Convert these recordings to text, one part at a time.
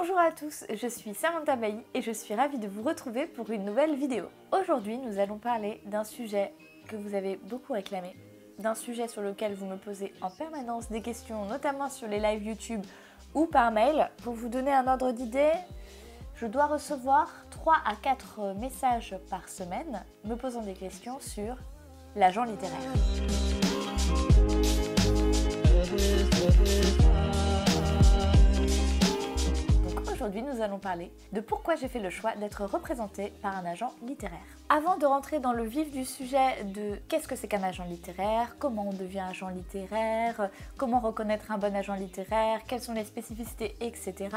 Bonjour à tous, je suis Samantha Bailly et je suis ravie de vous retrouver pour une nouvelle vidéo. Aujourd'hui, nous allons parler d'un sujet que vous avez beaucoup réclamé, d'un sujet sur lequel vous me posez en permanence des questions, notamment sur les lives YouTube ou par mail. Pour vous donner un ordre d'idée, je dois recevoir 3 à 4 messages par semaine me posant des questions sur l'agent littéraire. Aujourd'hui, nous allons parler de pourquoi j'ai fait le choix d'être représentée par un agent littéraire. Avant de rentrer dans le vif du sujet de qu'est-ce que c'est qu'un agent littéraire, comment on devient agent littéraire, comment reconnaître un bon agent littéraire, quelles sont les spécificités, etc.,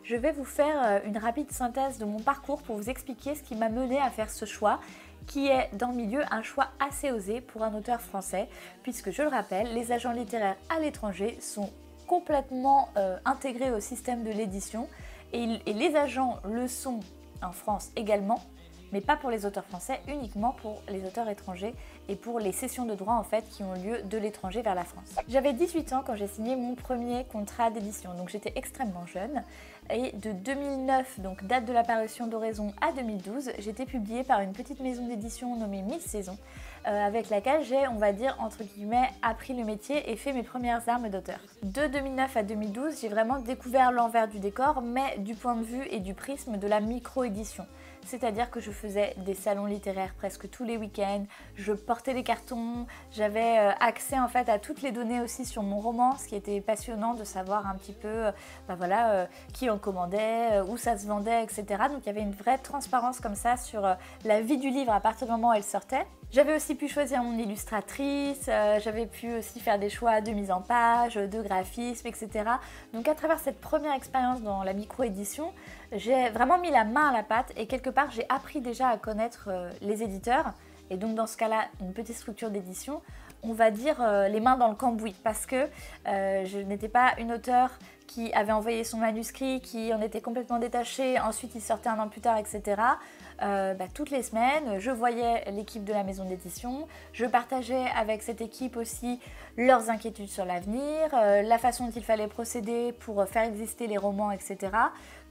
je vais vous faire une rapide synthèse de mon parcours pour vous expliquer ce qui m'a mené à faire ce choix, qui est dans le milieu un choix assez osé pour un auteur français, puisque je le rappelle, les agents littéraires à l'étranger sont complètement intégrés au système de l'édition. Et les agents le sont en France également, mais pas pour les auteurs français, uniquement pour les auteurs étrangers et pour les cessions de droits en fait qui ont lieu de l'étranger vers la France. J'avais 18 ans quand j'ai signé mon premier contrat d'édition, donc j'étais extrêmement jeune. Et de 2009, donc date de l'apparition d'Oraison, à 2012, j'étais publiée par une petite maison d'édition nommée Mille Saisons, avec laquelle j'ai, on va dire, entre guillemets, appris le métier et fait mes premières armes d'auteur. De 2009 à 2012, j'ai vraiment découvert l'envers du décor, mais du point de vue et du prisme de la micro-édition. C'est-à-dire que je faisais des salons littéraires presque tous les week-ends, je portais des cartons, j'avais accès en fait à toutes les données aussi sur mon roman, ce qui était passionnant de savoir un petit peu qui en commandait, où ça se vendait, etc. Donc il y avait une vraie transparence comme ça sur la vie du livre à partir du moment où elle sortait. J'avais aussi pu choisir mon illustratrice, j'avais pu aussi faire des choix de mise en page, de graphisme, etc. Donc à travers cette première expérience dans la micro-édition, j'ai vraiment mis la main à la pâte et quelque part j'ai appris déjà à connaître les éditeurs. Et donc dans ce cas-là, une petite structure d'édition, on va dire les mains dans le cambouis, parce que je n'étais pas une auteure qui avait envoyé son manuscrit, qui en était complètement détachée, ensuite il sortait un an plus tard, etc. Toutes les semaines, je voyais l'équipe de la maison d'édition, je partageais avec cette équipe aussi leurs inquiétudes sur l'avenir, la façon dont il fallait procéder pour faire exister les romans, etc.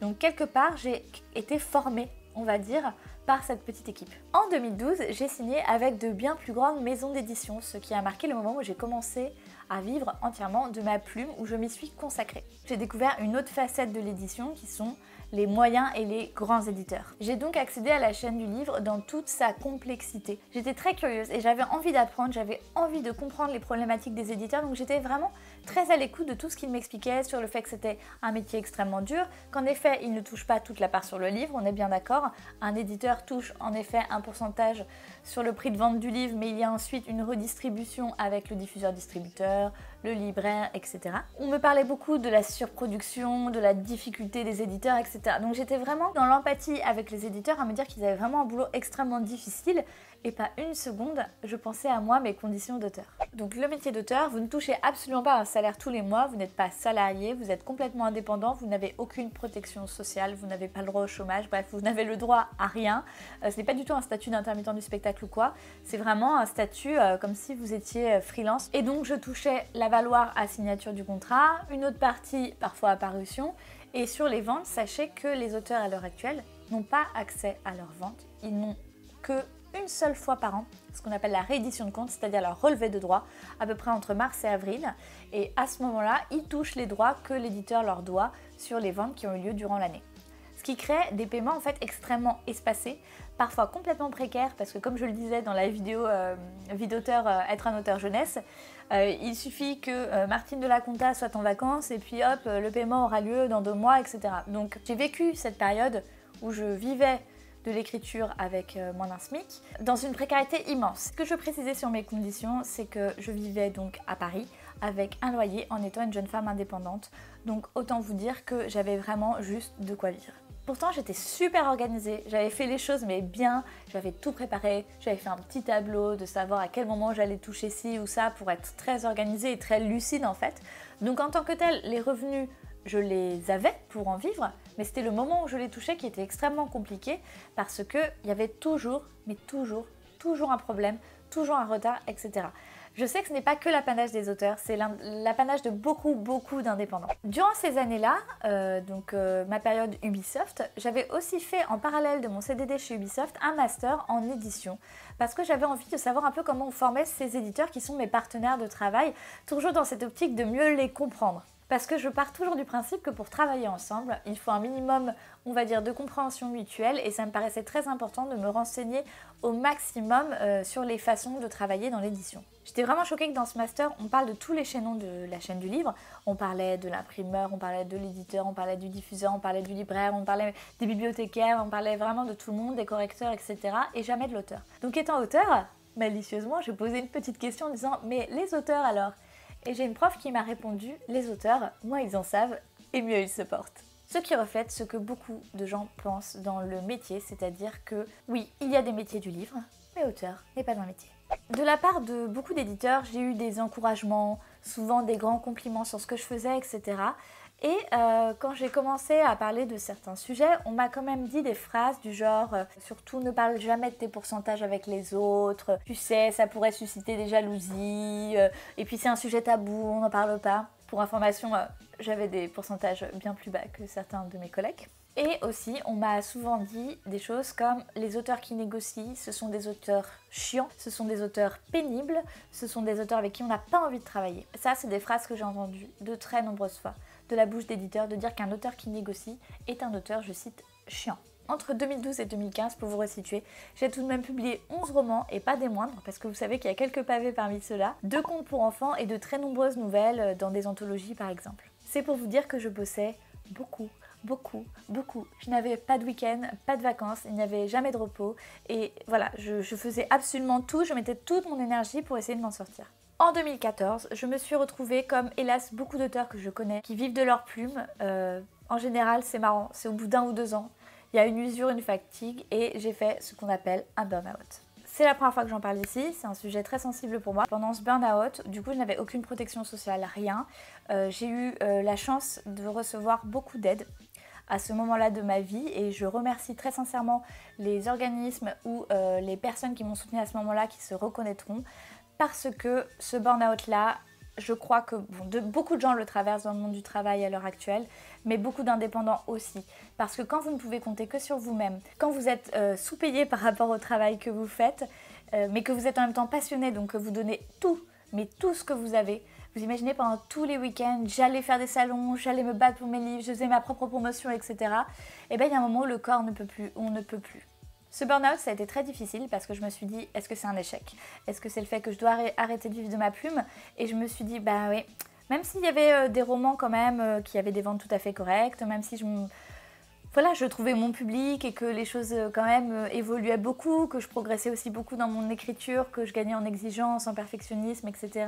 Donc quelque part, j'ai été formée, on va dire, par cette petite équipe. En 2012, j'ai signé avec de bien plus grandes maisons d'édition, ce qui a marqué le moment où j'ai commencé à vivre entièrement de ma plume, où je m'y suis consacrée. J'ai découvert une autre facette de l'édition qui sont les moyens et les grands éditeurs. J'ai donc accédé à la chaîne du livre dans toute sa complexité. J'étais très curieuse et j'avais envie d'apprendre, j'avais envie de comprendre les problématiques des éditeurs, donc j'étais vraiment très à l'écoute de tout ce qu'ils m'expliquaient sur le fait que c'était un métier extrêmement dur, qu'en effet, ils ne touchent pas toute la part sur le livre, on est bien d'accord. Un éditeur touche en effet un pourcentage sur le prix de vente du livre, mais il y a ensuite une redistribution avec le diffuseur-distributeur, le libraire, etc. On me parlait beaucoup de la surproduction, de la difficulté des éditeurs, etc. Donc j'étais vraiment dans l'empathie avec les éditeurs à me dire qu'ils avaient vraiment un boulot extrêmement difficile et pas une seconde, je pensais à moi, mes conditions d'auteur. Donc le métier d'auteur, vous ne touchez absolument pas un salaire tous les mois, vous n'êtes pas salarié, vous êtes complètement indépendant, vous n'avez aucune protection sociale, vous n'avez pas le droit au chômage, bref, vous n'avez le droit à rien. Ce n'est pas du tout un statut d'intermittent du spectacle ou quoi, c'est vraiment un statut comme si vous étiez freelance. Et donc je touchais la valoir à signature du contrat, une autre partie parfois à parution. Et sur les ventes, sachez que les auteurs à l'heure actuelle n'ont pas accès à leurs ventes, ils n'ont que une seule fois par an, ce qu'on appelle la réédition de compte, c'est-à-dire leur relevé de droits, à peu près entre mars et avril. Et à ce moment-là, ils touchent les droits que l'éditeur leur doit sur les ventes qui ont eu lieu durant l'année. Ce qui crée des paiements en fait extrêmement espacés, parfois complètement précaires, parce que comme je le disais dans la vidéo vie d'auteur, être un auteur jeunesse, il suffit que Martine de la Conta soit en vacances et puis hop, le paiement aura lieu dans 2 mois, etc. Donc j'ai vécu cette période où je vivais de l'écriture avec moins d'un SMIC, dans une précarité immense. Ce que je précisais sur mes conditions, c'est que je vivais donc à Paris avec un loyer en étant une jeune femme indépendante. Donc autant vous dire que j'avais vraiment juste de quoi vivre. Pourtant j'étais super organisée, j'avais fait les choses mais bien, j'avais tout préparé, j'avais fait un petit tableau de savoir à quel moment j'allais toucher ci ou ça pour être très organisée et très lucide en fait. Donc en tant que tel, les revenus, je les avais pour en vivre, mais c'était le moment où je les touchais qui était extrêmement compliqué parce qu'il y avait toujours, mais toujours un problème, toujours un retard, etc. Je sais que ce n'est pas que l'apanage des auteurs, c'est l'apanage de beaucoup d'indépendants. Durant ces années-là, ma période Ubisoft, j'avais aussi fait en parallèle de mon CDD chez Ubisoft un master en édition parce que j'avais envie de savoir un peu comment on formait ces éditeurs qui sont mes partenaires de travail, toujours dans cette optique de mieux les comprendre. Parce que je pars toujours du principe que pour travailler ensemble, il faut un minimum, on va dire, de compréhension mutuelle et ça me paraissait très important de me renseigner au maximum sur les façons de travailler dans l'édition. J'étais vraiment choquée que dans ce master, on parle de tous les chaînons de la chaîne du livre. On parlait de l'imprimeur, on parlait de l'éditeur, on parlait du diffuseur, on parlait du libraire, on parlait des bibliothécaires, on parlait vraiment de tout le monde, des correcteurs, etc. et jamais de l'auteur. Donc étant auteur, malicieusement, j'ai posé une petite question en disant « Mais les auteurs alors ?» Et j'ai une prof qui m'a répondu « Les auteurs, moins ils en savent, et mieux ils se portent ». Ce qui reflète ce que beaucoup de gens pensent dans le métier, c'est-à-dire que oui, il y a des métiers du livre, mais auteur n'est pas un métier. De la part de beaucoup d'éditeurs, j'ai eu des encouragements, souvent des grands compliments sur ce que je faisais, etc. Et quand j'ai commencé à parler de certains sujets, on m'a quand même dit des phrases du genre surtout ne parle jamais de tes pourcentages avec les autres, tu sais, ça pourrait susciter des jalousies, et puis c'est un sujet tabou, on n'en parle pas. Pour information, j'avais des pourcentages bien plus bas que certains de mes collègues. Et aussi, on m'a souvent dit des choses comme les auteurs qui négocient, ce sont des auteurs chiants, ce sont des auteurs pénibles, ce sont des auteurs avec qui on n'a pas envie de travailler. Ça, c'est des phrases que j'ai entendues de très nombreuses fois de la bouche d'éditeurs, de dire qu'un auteur qui négocie est un auteur, je cite, chiant. Entre 2012 et 2015, pour vous resituer, j'ai tout de même publié 11 romans et pas des moindres, parce que vous savez qu'il y a quelques pavés parmi ceux-là, 2 contes pour enfants et de très nombreuses nouvelles dans des anthologies par exemple. C'est pour vous dire que je bossais beaucoup. Je n'avais pas de week-end, pas de vacances, il n'y avait jamais de repos et voilà, je faisais absolument tout, je mettais toute mon énergie pour essayer de m'en sortir. En 2014, je me suis retrouvée comme, hélas, beaucoup d'auteurs que je connais qui vivent de leur plume. En général, c'est marrant, c'est au bout d'1 ou 2 ans. Il y a une usure, une fatigue et j'ai fait ce qu'on appelle un burn-out. C'est la première fois que j'en parle ici, c'est un sujet très sensible pour moi. Pendant ce burn-out, du coup, je n'avais aucune protection sociale, rien. J'ai eu la chance de recevoir beaucoup d'aide à ce moment-là de ma vie et je remercie très sincèrement les organismes ou les personnes qui m'ont soutenue à ce moment-là qui se reconnaîtront. Parce que ce burn-out-là, je crois que beaucoup de gens le traversent dans le monde du travail à l'heure actuelle, mais beaucoup d'indépendants aussi. Parce que quand vous ne pouvez compter que sur vous-même, quand vous êtes sous-payé par rapport au travail que vous faites, mais que vous êtes en même temps passionné, donc que vous donnez tout, mais tout ce que vous avez, vous imaginez pendant tous les week-ends, j'allais faire des salons, j'allais me battre pour mes livres, je faisais ma propre promotion, etc. Et bien il y a un moment où le corps ne peut plus, on ne peut plus. Ce burn-out, ça a été très difficile parce que je me suis dit, est-ce que c'est un échec? Est-ce que c'est le fait que je dois arrêter de vivre de ma plume? Et je me suis dit, bah oui, même s'il y avait des romans quand même qui avaient des ventes tout à fait correctes, même si je trouvais mon public et que les choses quand même évoluaient beaucoup, que je progressais aussi beaucoup dans mon écriture, que je gagnais en exigence, en perfectionnisme, etc.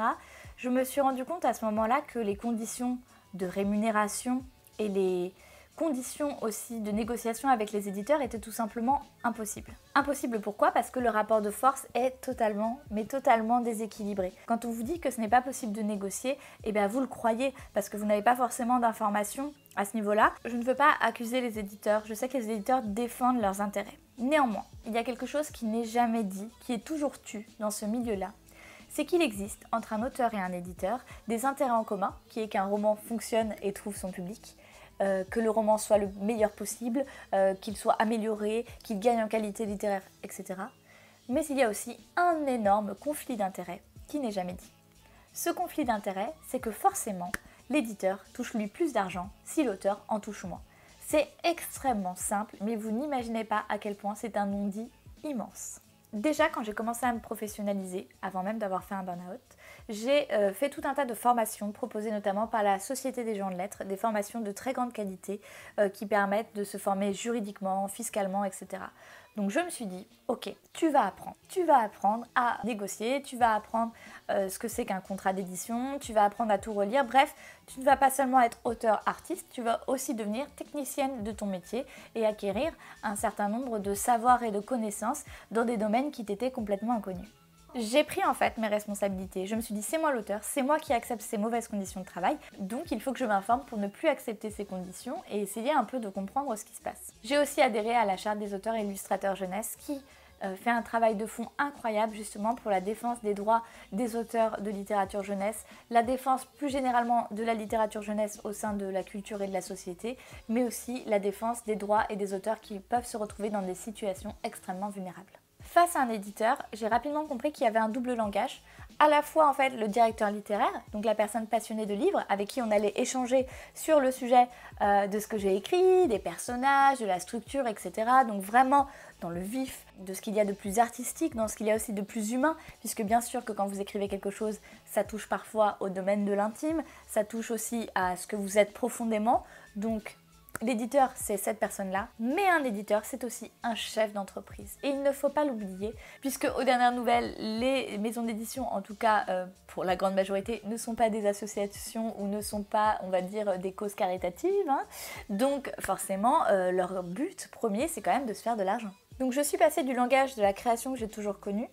Je me suis rendu compte à ce moment-là que les conditions de rémunération et les conditions aussi de négociation avec les éditeurs étaient tout simplement impossibles. Impossible pourquoi? Parce que le rapport de force est totalement déséquilibré. Quand on vous dit que ce n'est pas possible de négocier, eh bien vous le croyez parce que vous n'avez pas forcément d'informations à ce niveau-là. Je ne veux pas accuser les éditeurs, je sais que les éditeurs défendent leurs intérêts. Néanmoins, il y a quelque chose qui n'est jamais dit, qui est toujours tu dans ce milieu-là. C'est qu'il existe entre un auteur et un éditeur des intérêts en commun, qui est qu'un roman fonctionne et trouve son public, que le roman soit le meilleur possible, qu'il soit amélioré, qu'il gagne en qualité littéraire, etc. Mais il y a aussi un énorme conflit d'intérêts qui n'est jamais dit. Ce conflit d'intérêts, c'est que forcément, l'éditeur touche lui plus d'argent si l'auteur en touche moins. C'est extrêmement simple, mais vous n'imaginez pas à quel point c'est un non-dit immense. Déjà, quand j'ai commencé à me professionnaliser, avant même d'avoir fait un burn-out, j'ai fait tout un tas de formations proposées notamment par la Société des gens de lettres, des formations de très grande qualité qui permettent de se former juridiquement, fiscalement, etc. Donc je me suis dit, ok, tu vas apprendre à négocier, tu vas apprendre ce que c'est qu'un contrat d'édition, tu vas apprendre à tout relire, bref, tu ne vas pas seulement être auteur-artiste, tu vas aussi devenir technicienne de ton métier et acquérir un certain nombre de savoirs et de connaissances dans des domaines qui t'étaient complètement inconnus. J'ai pris en fait mes responsabilités, je me suis dit c'est moi l'auteur, c'est moi qui accepte ces mauvaises conditions de travail, donc il faut que je m'informe pour ne plus accepter ces conditions et essayer un peu de comprendre ce qui se passe. J'ai aussi adhéré à la charte des auteurs et illustrateurs jeunesse qui fait un travail de fond incroyable justement pour la défense des droits des auteurs de littérature jeunesse, la défense plus généralement de la littérature jeunesse au sein de la culture et de la société, mais aussi la défense des droits et des auteurs qui peuvent se retrouver dans des situations extrêmement vulnérables. Face à un éditeur, j'ai rapidement compris qu'il y avait un double langage, à la fois en fait le directeur littéraire, donc la personne passionnée de livres avec qui on allait échanger sur le sujet de ce que j'ai écrit, des personnages, de la structure, etc. Donc vraiment dans le vif de ce qu'il y a de plus artistique, dans ce qu'il y a aussi de plus humain, puisque bien sûr que quand vous écrivez quelque chose, ça touche parfois au domaine de l'intime, ça touche aussi à ce que vous êtes profondément, donc l'éditeur, c'est cette personne-là, mais un éditeur, c'est aussi un chef d'entreprise. Et il ne faut pas l'oublier, puisque aux dernières nouvelles, les maisons d'édition, en tout cas pour la grande majorité, ne sont pas des associations ou ne sont pas, on va dire, des causes caritatives. Hein. Donc forcément, leur but premier, c'est quand même de se faire de l'argent. Donc je suis passée du langage de la création que j'ai toujours connu,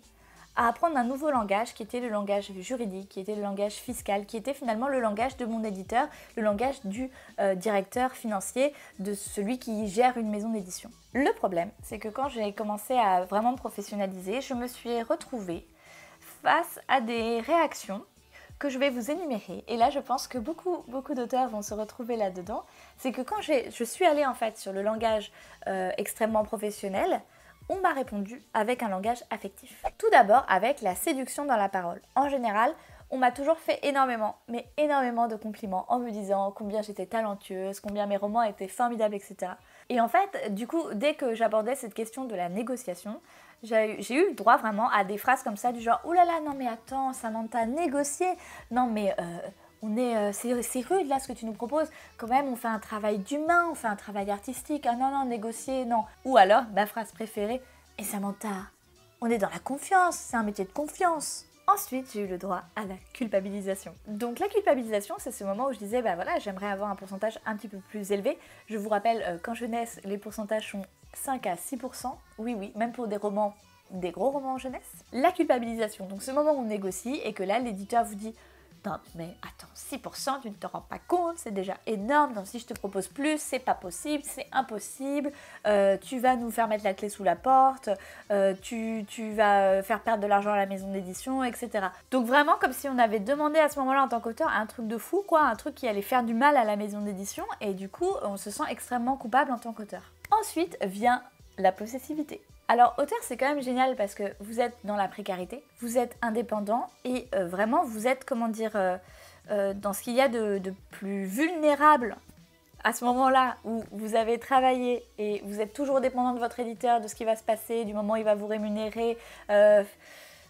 à apprendre un nouveau langage qui était le langage juridique, qui était le langage fiscal, qui était finalement le langage de mon éditeur, le langage du directeur financier, de celui qui gère une maison d'édition. Le problème, c'est que quand j'ai commencé à vraiment me professionnaliser, je me suis retrouvée face à des réactions que je vais vous énumérer. Et là, je pense que beaucoup d'auteurs vont se retrouver là-dedans. C'est que quand je suis allée en fait sur le langage extrêmement professionnel, on m'a répondu avec un langage affectif. Tout d'abord avec la séduction dans la parole. En général, on m'a toujours fait énormément, mais énormément de compliments en me disant combien j'étais talentueuse, combien mes romans étaient formidables, etc. Et en fait, du coup, dès que j'abordais cette question de la négociation, j'ai eu le droit vraiment à des phrases comme ça du genre « Ouh là là, non mais attends, Samantha, négocier ! Non mais c'est rude là ce que tu nous proposes, quand même on fait un travail d'humain, on fait un travail artistique, ah non, négocier, non !» Ou alors, ma phrase préférée « Et Samantha, on est dans la confiance, c'est un métier de confiance !» Ensuite, j'ai eu le droit à la culpabilisation. Donc la culpabilisation, c'est ce moment où je disais, bah voilà, j'aimerais avoir un pourcentage un petit peu plus élevé. Je vous rappelle qu'en jeunesse, les pourcentages sont 5 à 6%. Oui, même pour des romans, des gros romans en jeunesse. La culpabilisation, donc ce moment où on négocie et que là, l'éditeur vous dit non mais attends, 6%, tu ne te rends pas compte, c'est déjà énorme, donc si je te propose plus, c'est pas possible, c'est impossible, tu vas nous faire mettre la clé sous la porte, tu vas faire perdre de l'argent à la maison d'édition, etc. Donc vraiment comme si on avait demandé à ce moment-là en tant qu'auteur un truc de fou, quoi, un truc qui allait faire du mal à la maison d'édition, et du coup on se sent extrêmement coupable en tant qu'auteur. Ensuite vient la possessivité. Alors auteur c'est quand même génial parce que vous êtes dans la précarité, vous êtes indépendant et vraiment vous êtes comment dire dans ce qu'il y a de plus vulnérable à ce moment-là où vous avez travaillé et vous êtes toujours dépendant de votre éditeur, de ce qui va se passer, du moment où il va vous rémunérer,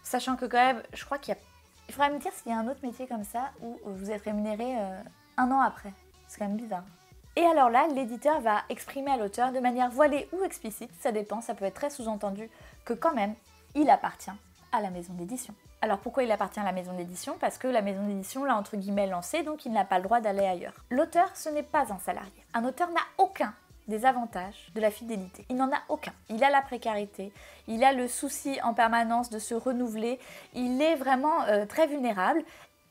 sachant que quand même je crois il faudrait me dire s'il y a un autre métier comme ça où vous êtes rémunéré un an après, c'est quand même bizarre. Et alors là, l'éditeur va exprimer à l'auteur de manière voilée ou explicite, ça dépend, ça peut être très sous-entendu, que quand même, il appartient à la maison d'édition. Alors pourquoi il appartient à la maison d'édition? Parce que la maison d'édition l'a entre guillemets lancé, donc il n'a pas le droit d'aller ailleurs. L'auteur, ce n'est pas un salarié. Un auteur n'a aucun des avantages de la fidélité. Il n'en a aucun. Il a la précarité, il a le souci en permanence de se renouveler, il est vraiment très vulnérable.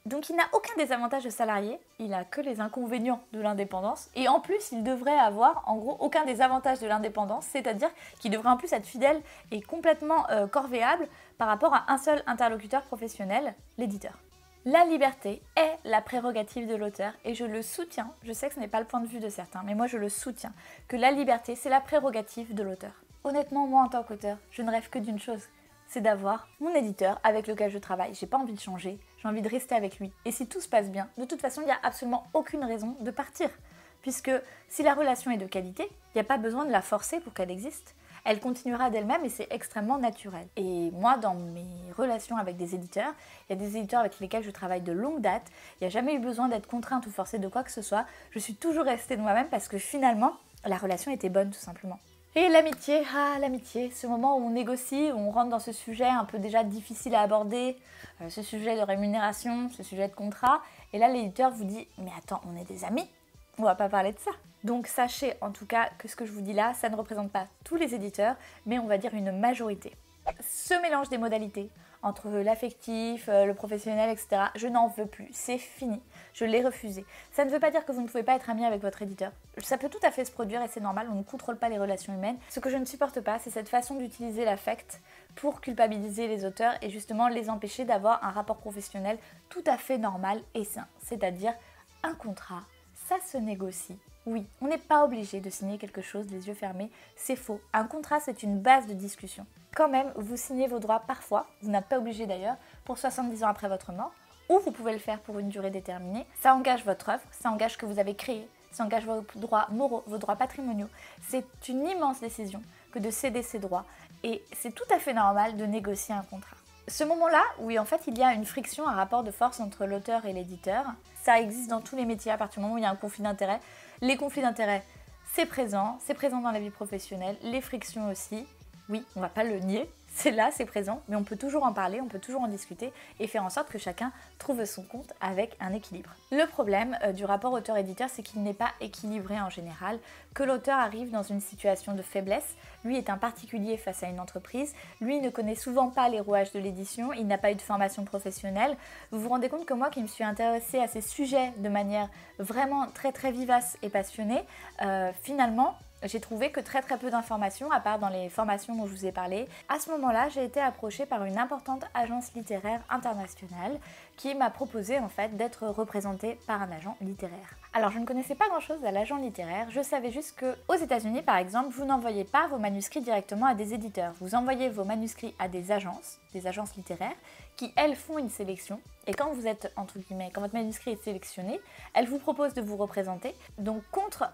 Donc il n'a aucun des avantages de salarié, il n'a que les inconvénients de l'indépendance. Et en plus, il devrait avoir, en gros, aucun des avantages de l'indépendance, c'est-à-dire qu'il devrait en plus être fidèle et complètement corvéable par rapport à un seul interlocuteur professionnel, l'éditeur. La liberté est la prérogative de l'auteur et je le soutiens, je sais que ce n'est pas le point de vue de certains, mais moi je le soutiens, que la liberté c'est la prérogative de l'auteur. Honnêtement, moi en tant qu'auteur, je ne rêve que d'une chose, c'est d'avoir mon éditeur avec lequel je travaille. J'ai pas envie de changer, j'ai envie de rester avec lui. Et si tout se passe bien, de toute façon, il n'y a absolument aucune raison de partir. Puisque si la relation est de qualité, il n'y a pas besoin de la forcer pour qu'elle existe. Elle continuera d'elle-même et c'est extrêmement naturel. Et moi, dans mes relations avec des éditeurs, il y a des éditeurs avec lesquels je travaille de longue date, il n'y a jamais eu besoin d'être contrainte ou forcée de quoi que ce soit. Je suis toujours restée de moi-même parce que finalement, la relation était bonne tout simplement. Et l'amitié, l'amitié, ce moment où on négocie, où on rentre dans ce sujet un peu déjà difficile à aborder, ce sujet de rémunération, ce sujet de contrat, et là l'éditeur vous dit « mais attends, on est des amis, on va pas parler de ça ». Donc sachez en tout cas que ce que je vous dis là, ça ne représente pas tous les éditeurs, mais on va dire une majorité. Ce mélange des modalités entre l'affectif, le professionnel, etc. Je n'en veux plus, c'est fini, je l'ai refusé. Ça ne veut pas dire que vous ne pouvez pas être ami avec votre éditeur. Ça peut tout à fait se produire et c'est normal, on ne contrôle pas les relations humaines. Ce que je ne supporte pas, c'est cette façon d'utiliser l'affect pour culpabiliser les auteurs et justement les empêcher d'avoir un rapport professionnel tout à fait normal et sain. C'est-à-dire un contrat, ça se négocie. Oui, on n'est pas obligé de signer quelque chose les yeux fermés, c'est faux. Un contrat, c'est une base de discussion. Quand même, vous signez vos droits parfois, vous n'êtes pas obligé d'ailleurs, pour 70 ans après votre mort, ou vous pouvez le faire pour une durée déterminée. Ça engage votre œuvre, ça engage ce que vous avez créé, ça engage vos droits moraux, vos droits patrimoniaux. C'est une immense décision que de céder ses droits et c'est tout à fait normal de négocier un contrat. Ce moment-là, où en fait il y a une friction, un rapport de force entre l'auteur et l'éditeur, ça existe dans tous les métiers à partir du moment où il y a un conflit d'intérêts. Les conflits d'intérêts, c'est présent dans la vie professionnelle, les frictions aussi. Oui, on va pas le nier, c'est là, c'est présent, mais on peut toujours en parler, on peut toujours en discuter et faire en sorte que chacun trouve son compte avec un équilibre. Le problème du rapport auteur-éditeur, c'est qu'il n'est pas équilibré en général, que l'auteur arrive dans une situation de faiblesse, lui est un particulier face à une entreprise, lui ne connaît souvent pas les rouages de l'édition, il n'a pas eu de formation professionnelle. Vous vous rendez compte que moi qui me suis intéressée à ces sujets de manière vraiment très très vivace et passionnée, finalement, j'ai trouvé que très peu d'informations, à part dans les formations dont je vous ai parlé. À ce moment-là, j'ai été approchée par une importante agence littéraire internationale qui m'a proposé en fait d'être représentée par un agent littéraire. Alors je ne connaissais pas grand-chose à l'agent littéraire, je savais juste que aux États-Unis par exemple, vous n'envoyez pas vos manuscrits directement à des éditeurs, vous envoyez vos manuscrits à des agences littéraires qui elles font une sélection et quand vous êtes entre guillemets, quand votre manuscrit est sélectionné, elles vous proposent de vous représenter. Donc contre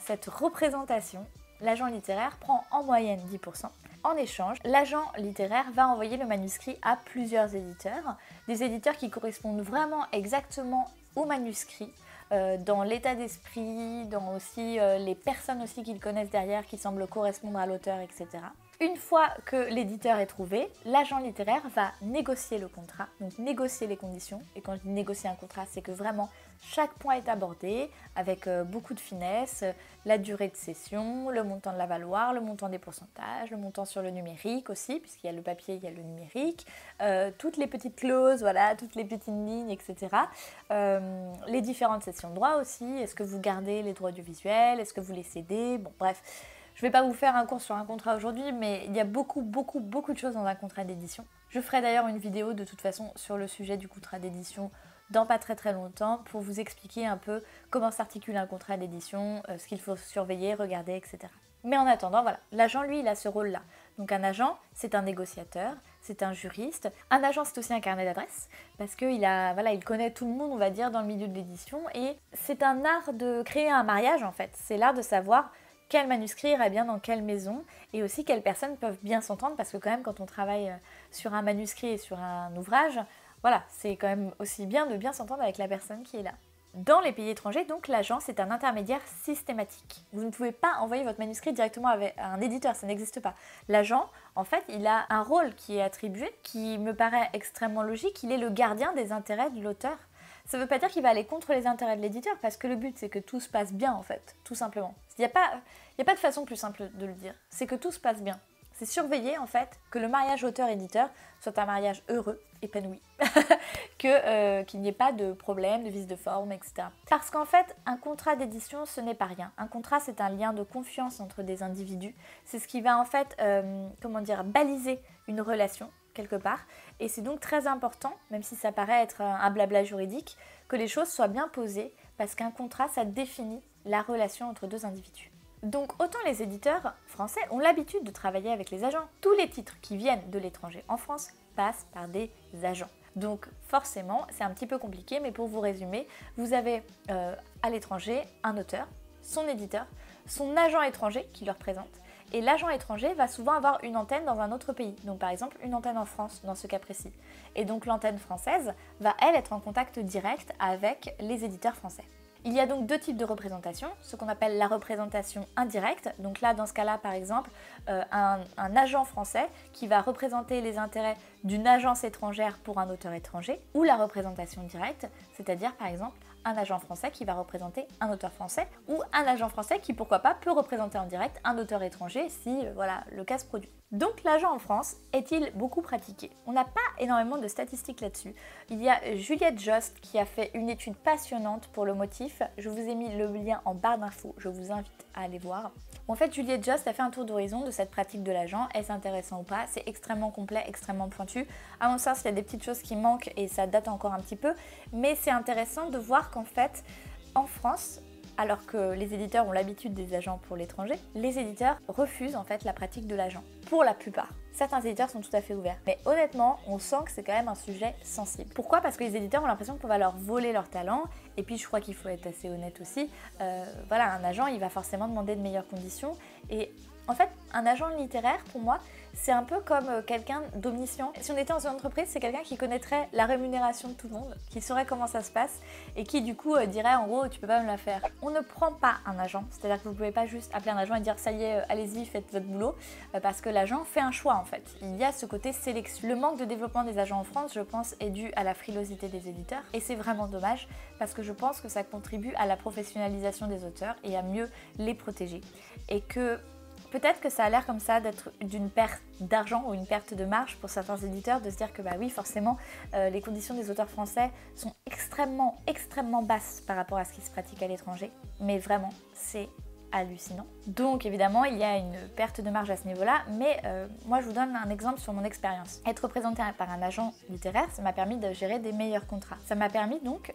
cette représentation, l'agent littéraire prend en moyenne 10%. En échange, l'agent littéraire va envoyer le manuscrit à plusieurs éditeurs, des éditeurs qui correspondent vraiment exactement au manuscrit, dans l'état d'esprit, dans aussi les personnes aussi qu'ils connaissent derrière qui semblent correspondre à l'auteur, etc. Une fois que l'éditeur est trouvé, l'agent littéraire va négocier le contrat, donc négocier les conditions. Et quand je dis négocier un contrat, c'est que vraiment chaque point est abordé avec beaucoup de finesse, la durée de cession, le montant de la valoir, le montant des pourcentages, le montant sur le numérique aussi, puisqu'il y a le papier, il y a le numérique, toutes les petites clauses, voilà, toutes les petites lignes, etc. Les différentes cessions de droits aussi, est-ce que vous gardez les droits audiovisuels, est-ce que vous les cédez, bon bref. Je ne vais pas vous faire un cours sur un contrat aujourd'hui, mais il y a beaucoup de choses dans un contrat d'édition. Je ferai d'ailleurs une vidéo de toute façon sur le sujet du contrat d'édition dans pas très longtemps pour vous expliquer un peu comment s'articule un contrat d'édition, ce qu'il faut surveiller, regarder, etc. Mais en attendant, voilà, l'agent lui il a ce rôle-là. Donc un agent, c'est un négociateur, c'est un juriste. Un agent, c'est aussi un carnet d'adresses parce qu'il il connaît tout le monde, on va dire, dans le milieu de l'édition et c'est un art de créer un mariage en fait. C'est l'art de savoir quel manuscrit irait bien dans quelle maison et aussi quelles personnes peuvent bien s'entendre parce que quand même quand on travaille sur un manuscrit et sur un ouvrage, voilà, c'est quand même aussi bien de bien s'entendre avec la personne qui est là. Dans les pays étrangers, donc, l'agent, c'est un intermédiaire systématique. Vous ne pouvez pas envoyer votre manuscrit directement à un éditeur, ça n'existe pas. L'agent, en fait, il a un rôle qui est attribué, qui me paraît extrêmement logique, il est le gardien des intérêts de l'auteur. Ça ne veut pas dire qu'il va aller contre les intérêts de l'éditeur, parce que le but, c'est que tout se passe bien, en fait, tout simplement. Il n'y a pas de façon plus simple de le dire, c'est que tout se passe bien. C'est surveiller, en fait, que le mariage auteur-éditeur soit un mariage heureux, épanoui, qu'il n'y ait pas de problème, de vice de forme, etc. Parce qu'en fait, un contrat d'édition, ce n'est pas rien. Un contrat, c'est un lien de confiance entre des individus. C'est ce qui va, en fait, baliser une relation, quelque part. Et c'est donc très important, même si ça paraît être un blabla juridique, que les choses soient bien posées, parce qu'un contrat, ça définit la relation entre deux individus. Donc autant les éditeurs français ont l'habitude de travailler avec les agents. Tous les titres qui viennent de l'étranger en France passent par des agents. Donc forcément, c'est un petit peu compliqué, mais pour vous résumer, vous avez à l'étranger un auteur, son éditeur, son agent étranger qui le représente, et l'agent étranger va souvent avoir une antenne dans un autre pays, donc par exemple une antenne en France dans ce cas précis. Et donc l'antenne française va elle être en contact direct avec les éditeurs français. Il y a donc deux types de représentation, ce qu'on appelle la représentation indirecte. Donc là, dans ce cas-là, par exemple, un agent français qui va représenter les intérêts d'une agence étrangère pour un auteur étranger, ou la représentation directe, c'est-à-dire par exemple un agent français qui va représenter un auteur français ou un agent français qui, pourquoi pas, peut représenter en direct un auteur étranger si voilà, le cas se produit. Donc l'agent en France est-il beaucoup pratiqué? On n'a pas énormément de statistiques là-dessus. Il y a Juliette Jost qui a fait une étude passionnante pour le motif. Je vous ai mis le lien en barre d'infos, je vous invite à aller voir. En fait, Juliette Jost a fait un tour d'horizon de cette pratique de l'agent. Est-ce intéressant ou pas? C'est extrêmement complet, extrêmement pointu. À mon sens, il y a des petites choses qui manquent et ça date encore un petit peu. Mais c'est intéressant de voir qu'en fait, en France, alors que les éditeurs ont l'habitude des agents pour l'étranger, les éditeurs refusent en fait la pratique de l'agent, pour la plupart. Certains éditeurs sont tout à fait ouverts, mais honnêtement, on sent que c'est quand même un sujet sensible. Pourquoi? Parce que les éditeurs ont l'impression qu'on va leur voler leur talent, et puis je crois qu'il faut être assez honnête aussi. Voilà, un agent, il va forcément demander de meilleures conditions, et en fait, un agent littéraire, pour moi, c'est un peu comme quelqu'un d'omniscient. Si on était dans une entreprise, c'est quelqu'un qui connaîtrait la rémunération de tout le monde, qui saurait comment ça se passe et qui du coup dirait en gros tu peux pas me la faire. On ne prend pas un agent, c'est-à-dire que vous pouvez pas juste appeler un agent et dire ça y est, allez-y, faites votre boulot, parce que l'agent fait un choix en fait. Il y a ce côté sélection. Le manque de développement des agents en France, je pense, est dû à la frilosité des éditeurs et c'est vraiment dommage parce que je pense que ça contribue à la professionnalisation des auteurs et à mieux les protéger. Et que peut-être que ça a l'air comme ça d'être d'une perte d'argent ou une perte de marge pour certains éditeurs de se dire que bah oui forcément les conditions des auteurs français sont extrêmement basses par rapport à ce qui se pratique à l'étranger, mais vraiment c'est hallucinant. Donc évidemment il y a une perte de marge à ce niveau-là, mais moi je vous donne un exemple sur mon expérience. Être représenté par un agent littéraire, ça m'a permis de gérer des meilleurs contrats. Ça m'a permis donc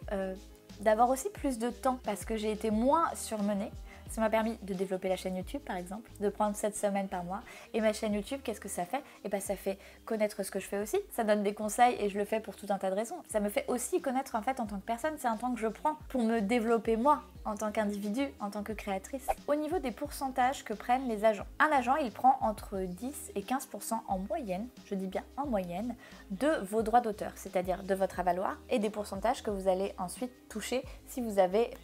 d'avoir aussi plus de temps parce que j'ai été moins surmenée. Ça m'a permis de développer la chaîne YouTube par exemple, de prendre 7 semaines par mois. Et ma chaîne YouTube, qu'est-ce que ça fait? Et bien ça fait connaître ce que je fais aussi. Ça donne des conseils et je le fais pour tout un tas de raisons. Ça me fait aussi connaître en fait en tant que personne, c'est un temps que je prends pour me développer moi en tant qu'individu, en tant que créatrice. Au niveau des pourcentages que prennent les agents, un agent il prend entre 10 et 15% en moyenne, je dis bien en moyenne, de vos droits d'auteur, c'est-à-dire de votre avaloir et des pourcentages que vous allez ensuite toucher si vous avez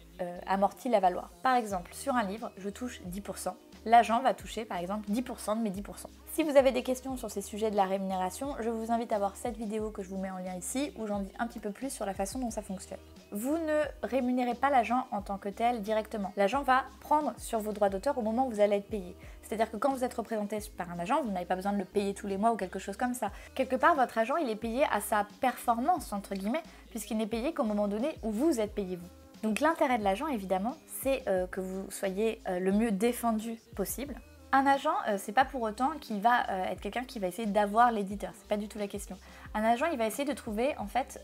amorti l'avaloir. Par exemple, sur un livre, je touche 10%. L'agent va toucher par exemple 10% de mes 10%. Si vous avez des questions sur ces sujets de la rémunération, je vous invite à voir cette vidéo que je vous mets en lien ici où j'en dis un petit peu plus sur la façon dont ça fonctionne. Vous ne rémunérez pas l'agent en tant que tel directement. L'agent va prendre sur vos droits d'auteur au moment où vous allez être payé. C'est-à-dire que quand vous êtes représenté par un agent, vous n'avez pas besoin de le payer tous les mois ou quelque chose comme ça. Quelque part, votre agent, il est payé à sa performance, entre guillemets, puisqu'il n'est payé qu'au moment donné où vous êtes payé vous. Donc l'intérêt de l'agent, évidemment, c'est que vous soyez le mieux défendu possible. Un agent, c'est pas pour autant qu'il va être quelqu'un qui va essayer d'avoir l'éditeur, c'est pas du tout la question. Un agent, il va essayer de trouver en fait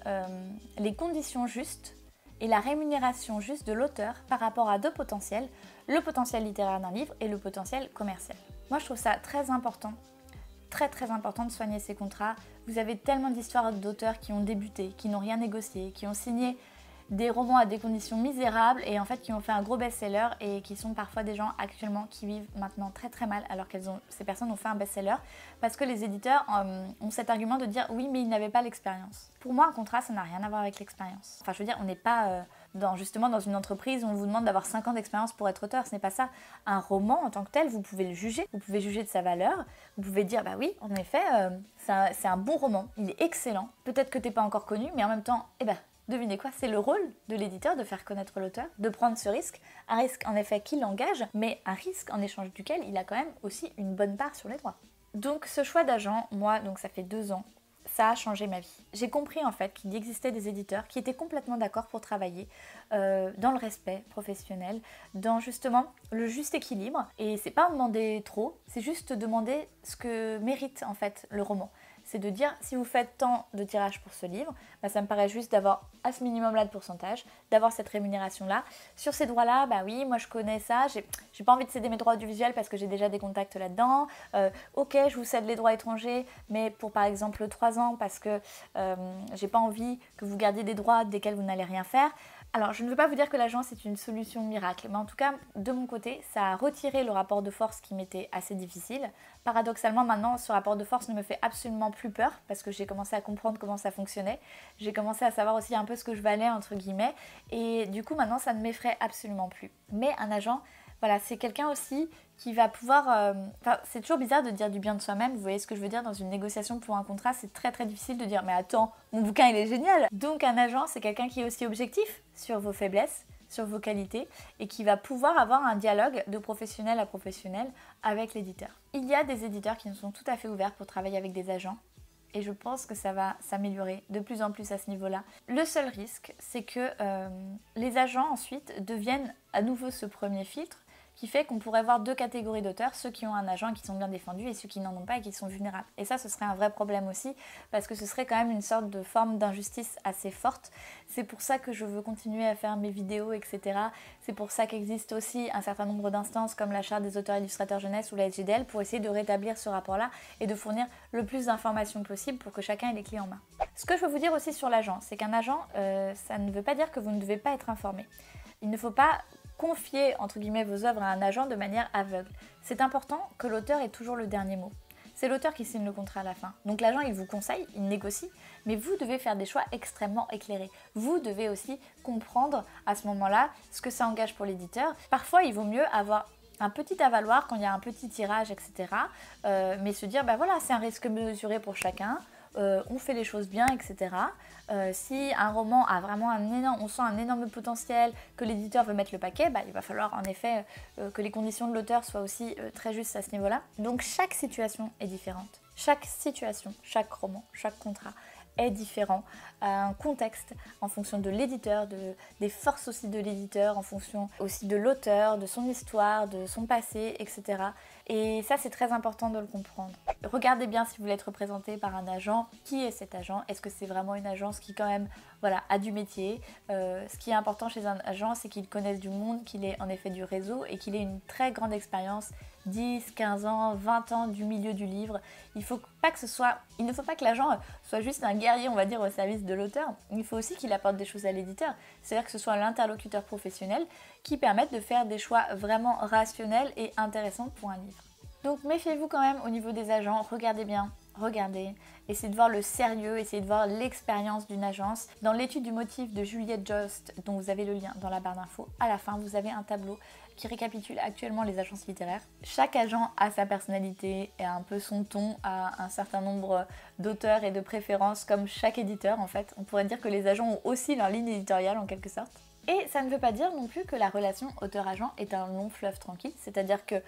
les conditions justes et la rémunération juste de l'auteur par rapport à deux potentiels, le potentiel littéraire d'un livre et le potentiel commercial. Moi, je trouve ça très important, très important de soigner ces contrats. Vous avez tellement d'histoires d'auteurs qui ont débuté, qui n'ont rien négocié, qui ont signé des romans à des conditions misérables et en fait qui ont fait un gros best-seller et qui sont parfois des gens actuellement qui vivent maintenant très mal alors que ces personnes ont fait un best-seller parce que les éditeurs ont cet argument de dire oui mais ils n'avaient pas l'expérience. Pour moi un contrat ça n'a rien à voir avec l'expérience. Enfin je veux dire on n'est pas justement dans une entreprise où on vous demande d'avoir 5 ans d'expérience pour être auteur, ce n'est pas ça. Un roman en tant que tel vous pouvez le juger, vous pouvez juger de sa valeur, vous pouvez dire bah oui en effet c'est un bon roman, il est excellent, peut-être que t'es pas encore connu mais en même temps devinez quoi, c'est le rôle de l'éditeur de faire connaître l'auteur, de prendre ce risque, un risque en effet qu'il engage, mais un risque en échange duquel il a quand même aussi une bonne part sur les droits. Donc ce choix d'agent, moi, donc ça fait 2 ans, ça a changé ma vie. J'ai compris en fait qu'il existait des éditeurs qui étaient complètement d'accord pour travailler dans le respect professionnel, dans justement le juste équilibre, et c'est pas demander trop, c'est juste demander ce que mérite en fait le roman. C'est de dire si vous faites tant de tirages pour ce livre, ça me paraît juste d'avoir à ce minimum-là de pourcentage, d'avoir cette rémunération-là. Sur ces droits-là, oui, moi je connais ça, j'ai pas envie de céder mes droits audiovisuels parce que j'ai déjà des contacts là-dedans. Ok, je vous cède les droits étrangers, mais pour par exemple 3 ans parce que j'ai pas envie que vous gardiez des droits desquels vous n'allez rien faire. Alors, je ne veux pas vous dire que l'agence est une solution miracle, mais en tout cas, de mon côté, ça a retiré le rapport de force qui m'était assez difficile. Paradoxalement, maintenant, ce rapport de force ne me fait absolument plus peur, parce que j'ai commencé à comprendre comment ça fonctionnait. J'ai commencé à savoir aussi un peu ce que je valais, entre guillemets, et du coup, maintenant, ça ne m'effraie absolument plus. Mais un agent, voilà, c'est quelqu'un aussi qui va pouvoir... c'est toujours bizarre de dire du bien de soi-même, vous voyez ce que je veux dire, dans une négociation pour un contrat, c'est très très difficile de dire « mais attends, mon bouquin il est génial !» Donc un agent, c'est quelqu'un qui est aussi objectif sur vos faiblesses, sur vos qualités, et qui va pouvoir avoir un dialogue de professionnel à professionnel avec l'éditeur. Il y a des éditeurs qui sont tout à fait ouverts pour travailler avec des agents, et je pense que ça va s'améliorer de plus en plus à ce niveau-là. Le seul risque, c'est que les agents ensuite deviennent à nouveau ce premier filtre qui fait qu'on pourrait voir deux catégories d'auteurs, ceux qui ont un agent et qui sont bien défendus et ceux qui n'en ont pas et qui sont vulnérables. Et ça, ce serait un vrai problème aussi, parce que ce serait quand même une sorte de forme d'injustice assez forte. C'est pour ça que je veux continuer à faire mes vidéos, etc. C'est pour ça qu'existe aussi un certain nombre d'instances comme la Charte des auteurs illustrateurs jeunesse ou la SGDL pour essayer de rétablir ce rapport-là et de fournir le plus d'informations possible pour que chacun ait les clés en main. Ce que je veux vous dire aussi sur l'agent, c'est qu'un agent, ça ne veut pas dire que vous ne devez pas être informé. Il ne faut pas confier entre guillemets vos œuvres à un agent de manière aveugle. C'est important que l'auteur ait toujours le dernier mot. C'est l'auteur qui signe le contrat à la fin. Donc l'agent il vous conseille, il négocie, mais vous devez faire des choix extrêmement éclairés. Vous devez aussi comprendre à ce moment-là ce que ça engage pour l'éditeur. Parfois il vaut mieux avoir un petit avaloir quand il y a un petit tirage, etc. Mais se dire, bah voilà, c'est un risque mesuré pour chacun. On fait les choses bien, etc. Si un roman a vraiment on sent un énorme potentiel, que l'éditeur veut mettre le paquet, bah, il va falloir en effet que les conditions de l'auteur soient aussi très justes à ce niveau-là. Donc chaque situation est différente. Chaque situation, chaque roman, chaque contrat est différent, un contexte en fonction de l'éditeur, des forces aussi de l'éditeur, en fonction aussi de l'auteur, de son histoire, de son passé, etc. Et ça, c'est très important de le comprendre. Regardez bien si vous voulez être représenté par un agent. Qui est cet agent? Est-ce que c'est vraiment une agence qui quand même a du métier? Ce qui est important chez un agent, c'est qu'il connaisse du monde, qu'il ait en effet du réseau et qu'il ait une très grande expérience, 10, 15 ans, 20 ans du milieu du livre. Il ne faut pas que l'agent soit juste un guerrier, on va dire, au service de l'auteur. Il faut aussi qu'il apporte des choses à l'éditeur. C'est-à-dire que ce soit l'interlocuteur professionnel qui permette de faire des choix vraiment rationnels et intéressants pour un livre. Donc méfiez-vous quand même au niveau des agents, regardez bien, essayez de voir le sérieux, essayez de voir l'expérience d'une agence. Dans l'étude du motif de Juliette Jost, dont vous avez le lien dans la barre d'infos, à la fin vous avez un tableau qui récapitule actuellement les agences littéraires. Chaque agent a sa personnalité et un peu son ton, a un certain nombre d'auteurs et de préférences comme chaque éditeur en fait. On pourrait dire que les agents ont aussi leur ligne éditoriale en quelque sorte. Et ça ne veut pas dire non plus que la relation auteur-agent est un long fleuve tranquille, c'est-à-dire que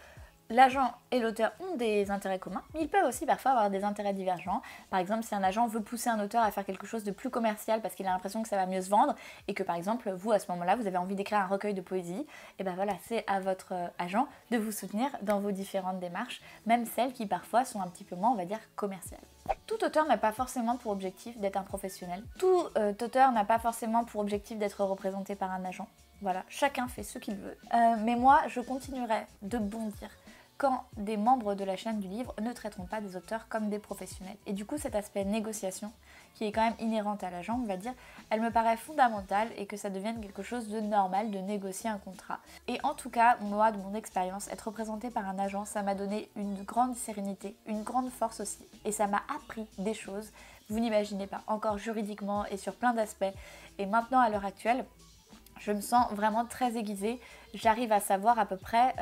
l'agent et l'auteur ont des intérêts communs, mais ils peuvent aussi parfois avoir des intérêts divergents. Par exemple, si un agent veut pousser un auteur à faire quelque chose de plus commercial parce qu'il a l'impression que ça va mieux se vendre et que par exemple, vous à ce moment-là, vous avez envie d'écrire un recueil de poésie, et ben voilà, c'est à votre agent de vous soutenir dans vos différentes démarches, même celles qui parfois sont un petit peu moins, on va dire, commerciales. Tout auteur n'a pas forcément pour objectif d'être un professionnel. Tout auteur n'a pas forcément pour objectif d'être représenté par un agent. Voilà, chacun fait ce qu'il veut. Mais moi, je continuerai de bondir quand des membres de la chaîne du livre ne traiteront pas des auteurs comme des professionnels. Et du coup, cet aspect négociation, qui est quand même inhérente à l'agent, on va dire, elle me paraît fondamentale et que ça devienne quelque chose de normal de négocier un contrat. Et en tout cas, moi, de mon expérience, être représentée par un agent, ça m'a donné une grande sérénité, une grande force aussi. Et ça m'a appris des choses, vous n'imaginez pas, encore juridiquement et sur plein d'aspects. Et maintenant, à l'heure actuelle, je me sens vraiment très aiguisée. J'arrive à savoir à peu près,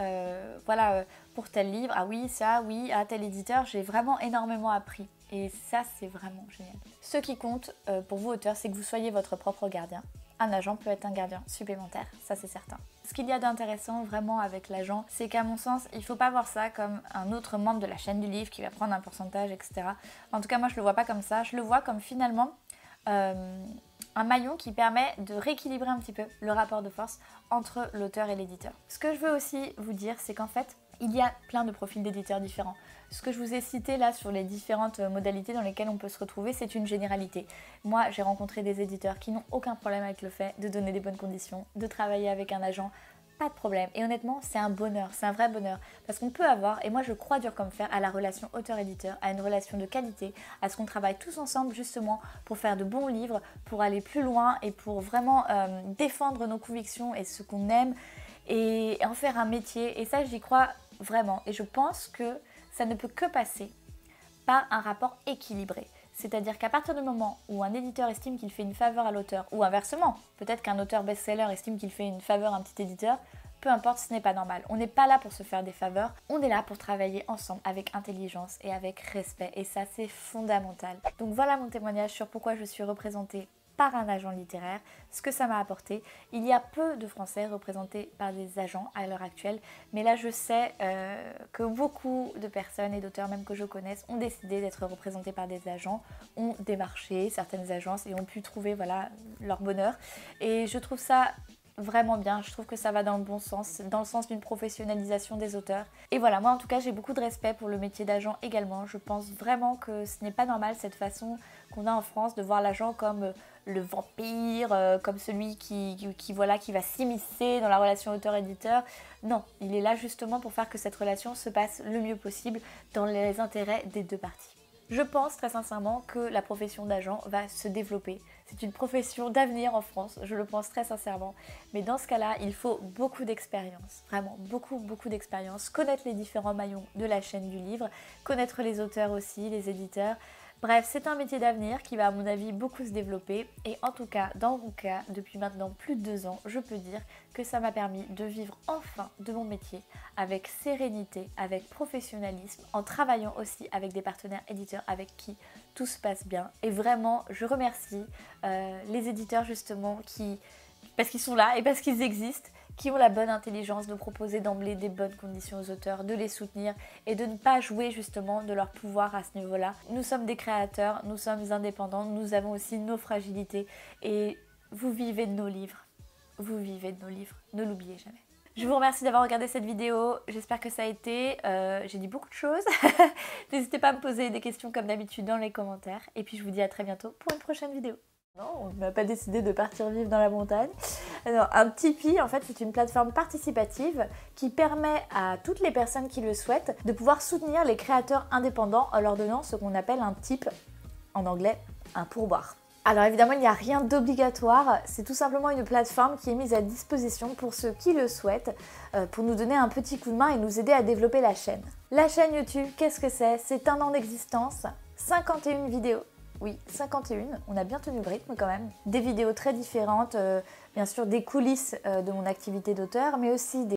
pour tel livre, ah oui, ça, oui, à tel éditeur, j'ai vraiment énormément appris. Et ça, c'est vraiment génial. Ce qui compte pour vous, auteurs, c'est que vous soyez votre propre gardien. Un agent peut être un gardien supplémentaire, ça c'est certain. Ce qu'il y a d'intéressant vraiment avec l'agent, c'est qu'à mon sens, il ne faut pas voir ça comme un autre membre de la chaîne du livre qui va prendre un pourcentage, etc. En tout cas, moi, je ne le vois pas comme ça. Je le vois comme finalement un maillon qui permet de rééquilibrer un petit peu le rapport de force entre l'auteur et l'éditeur. Ce que je veux aussi vous dire, c'est qu'en fait, il y a plein de profils d'éditeurs différents. Ce que je vous ai cité là sur les différentes modalités dans lesquelles on peut se retrouver, c'est une généralité. Moi, j'ai rencontré des éditeurs qui n'ont aucun problème avec le fait de donner des bonnes conditions, de travailler avec un agent, pas de problème. Et honnêtement, c'est un bonheur, c'est un vrai bonheur. Parce qu'on peut avoir, et moi je crois dur comme fer, à la relation auteur-éditeur, à une relation de qualité, à ce qu'on travaille tous ensemble justement pour faire de bons livres, pour aller plus loin et pour vraiment défendre nos convictions et ce qu'on aime et en faire un métier. Et ça, j'y crois vraiment. Et je pense que ça ne peut que passer par un rapport équilibré. C'est-à-dire qu'à partir du moment où un éditeur estime qu'il fait une faveur à l'auteur, ou inversement, peut-être qu'un auteur best-seller estime qu'il fait une faveur à un petit éditeur, peu importe, ce n'est pas normal. On n'est pas là pour se faire des faveurs, on est là pour travailler ensemble avec intelligence et avec respect et ça c'est fondamental. Donc voilà mon témoignage sur pourquoi je suis représentée par un agent littéraire, ce que ça m'a apporté. Il y a peu de Français représentés par des agents à l'heure actuelle, mais là je sais que beaucoup de personnes et d'auteurs même que je connaisse ont décidé d'être représentés par des agents, ont démarché certaines agences et ont pu trouver voilà, leur bonheur. Et je trouve ça vraiment bien, je trouve que ça va dans le bon sens, dans le sens d'une professionnalisation des auteurs. Et voilà, moi en tout cas j'ai beaucoup de respect pour le métier d'agent également. Je pense vraiment que ce n'est pas normal cette façon qu'on a en France de voir l'agent comme le vampire, comme celui qui va s'immiscer dans la relation auteur-éditeur. Non, il est là justement pour faire que cette relation se passe le mieux possible dans les intérêts des deux parties. Je pense très sincèrement que la profession d'agent va se développer. C'est une profession d'avenir en France, je le pense très sincèrement. Mais dans ce cas-là, il faut beaucoup d'expérience, vraiment beaucoup d'expérience. Connaître les différents maillons de la chaîne du livre, connaître les auteurs aussi, les éditeurs. Bref, c'est un métier d'avenir qui va à mon avis beaucoup se développer et en tout cas, dans mon cas, depuis maintenant plus de 2 ans, je peux dire que ça m'a permis de vivre enfin de mon métier avec sérénité, avec professionnalisme, en travaillant aussi avec des partenaires éditeurs avec qui tout se passe bien. Et vraiment, je remercie les éditeurs justement parce qu'ils sont là et parce qu'ils existent, qui ont la bonne intelligence de proposer d'emblée des bonnes conditions aux auteurs, de les soutenir et de ne pas jouer justement de leur pouvoir à ce niveau-là. Nous sommes des créateurs, nous sommes indépendants, nous avons aussi nos fragilités et vous vivez de nos livres. Vous vivez de nos livres, ne l'oubliez jamais. Je vous remercie d'avoir regardé cette vidéo, j'espère que ça a été, j'ai dit beaucoup de choses. N'hésitez pas à me poser des questions comme d'habitude dans les commentaires et puis je vous dis à très bientôt pour une prochaine vidéo. Non, on n'a pas décidé de partir vivre dans la montagne. Alors, un Tipeee, en fait, c'est une plateforme participative qui permet à toutes les personnes qui le souhaitent de pouvoir soutenir les créateurs indépendants en leur donnant ce qu'on appelle un tip, en anglais, un pourboire. Alors évidemment, il n'y a rien d'obligatoire, c'est tout simplement une plateforme qui est mise à disposition pour ceux qui le souhaitent, pour nous donner un petit coup de main et nous aider à développer la chaîne. La chaîne YouTube, qu'est-ce que c'est? C'est 1 an d'existence, 51 vidéos. Oui, 51, on a bien tenu le rythme quand même. Des vidéos très différentes, bien sûr des coulisses de mon activité d'auteur, mais aussi des